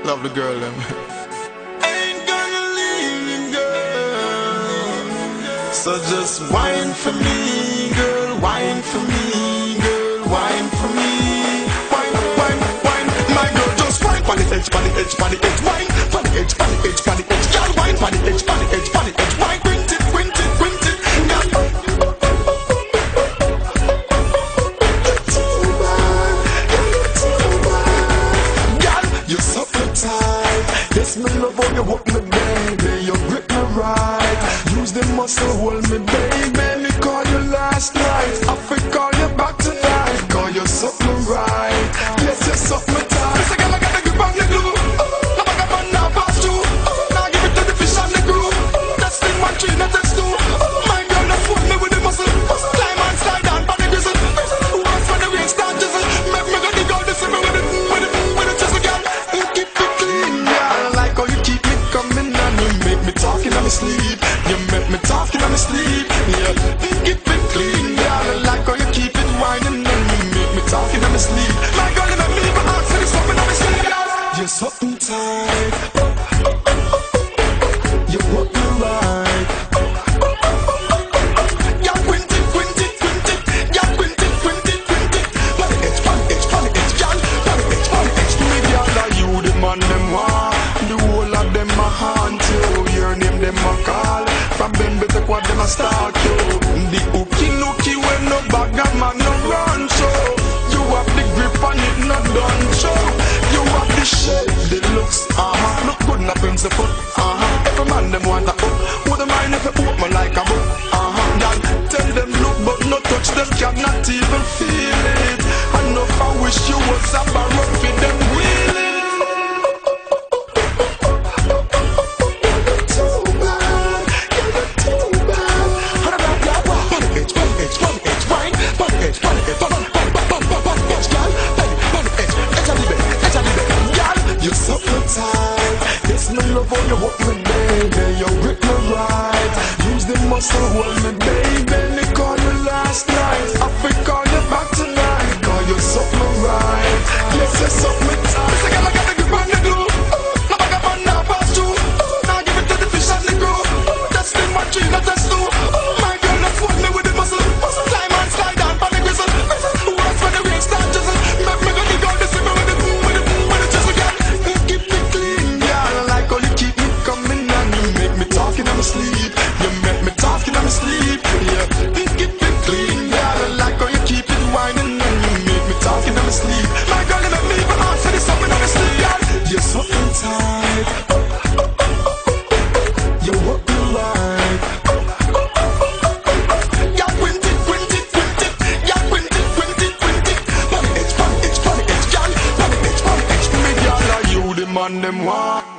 Love the girl them. Ain't gonna leave you, girl. So just whine for me, girl. Whine for me, girl. Whine for me. Whine, whine, whine. My girl, just whine for the edge, for the edge, for the edge. Whine for the edge, for the edge, for the edge. Girl, whine for the edge, for the edge, for the edge. Whine, quint it, quint it, quint it. Girl. You suck me tight. Yes, me love how you walk me, baby. You grip me right. Use the muscle, hold me, baby. Me call you last night. I feel call you back tonight. Call you suck me right. Yes, you suck me tight. This girl, I got the grip on the glue. Now I got one now pass through. Now give it to the fish on the crew. That's thing 1, 3, not that's 2. My girl, that's what me with the muscle. Climb and slide down by the grizzle. Once when the rain start jizzle, make me go dig out the simmer with it, with it, chisel, girl. Keep it clean, girl. Like how you keep me coming and you make me talking on my sleep. You make me talking on my sleep. Yeah, keep it clean, girl. Like how you keep it whining and you make me talking on my sleep. My girl, you make me leave my heart for the something on my sleep. You're something tight. You walk me right. Yeah, quint it, quint it, quint it. Yeah, quint it, quint it, quint it. On the edge, on the edge, on the edge, girl. On the edge, on the edge. Me, girl, are you the man them want? The whole of them a haunt you. Your name them a call. From them better what them a stalk you. The hooky nookie when no bag a man no run show. You have the grip on it not done show. You have the shape, the looks, look good in a principle, Every man them want a hook. Wouldn't mind if you put me like a book, Then tell them look but no touch them cannot even feel it. Enough I wish you was a baroque for them wheeling. You suck me tight. Yes, me love how you walk me, baby. You grip me right. Use the muscle, hold me, baby. Me call you last night. I feel call you back tonight. Call you suck me right. Yes, you suck me tight. This girl, I got the grip on the glue. Now I got one now pass through. Now give it to the fish and the crew. That's thing 1, 3, not that's 2. My girl, that's what me with the muscle. Climb and slide down by the grizzle. Once when the rain start jizzle, make me go dig out the simmer with the chisel, girl. Keep it clean, girl. Like how you keep me coming and you make me talking on my sleep. You make me talking on my sleep. Yeah, keep it clean, girl. Like how you keep it whining and you make me talking on my sleep. My girl, you make me even answer this something on my sleep, girl. You're something tight. You walk me right. Yeah, quint it, quint it, quint it. Yeah, quint it, quint it, quint it. On the edge, on the edge, on the edge, girl. On the edge, on the edge. Me, girl, are you the man them want?